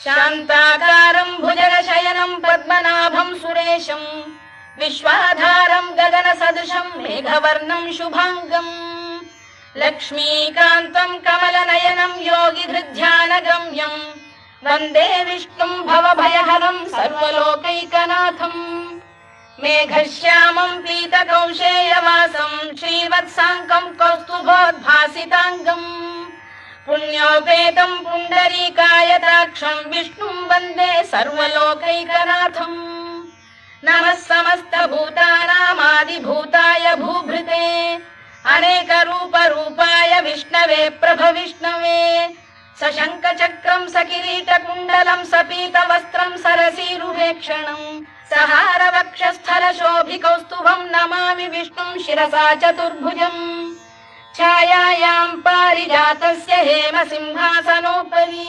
శాంతాకారం భుజగశయనం పద్మనాభం సురేశం విశ్వాధారం గగన సదృశం మేఘవర్ణం శుభాంగం లక్ష్మీకాంతం కమలనయనం యోగి హృద్ధ్యానగమ్యం వందే విష్ణుం భవభయహరం సర్వలోకైకనాథం మేఘశ్యామం పీతకౌశేయవాసం శ్రీవత్సాంకం కౌస్తుభోద్భాసితాంగం పుణ్యోపేతం పుండరీకాయతాక్షం విష్ణుం వందే సర్వలోకైకనాథం నమః సమస్తభూతానామాదిభూతాయ భూభృతే అనేక రూప రూపాయ విష్ణవే ప్రభ విష్ణవే సశంఖ చక్రం సకిరీట కుండలం సపీత వస్త్రం సరసీరుహేక్షణం సహార వక్షస్థల శోభి కౌస్తుభం నమామి విష్ణుం శిరసా చతుర్భుజం ఛాయాయాం పారిజాతస్య హేమ సింహాసనోపరి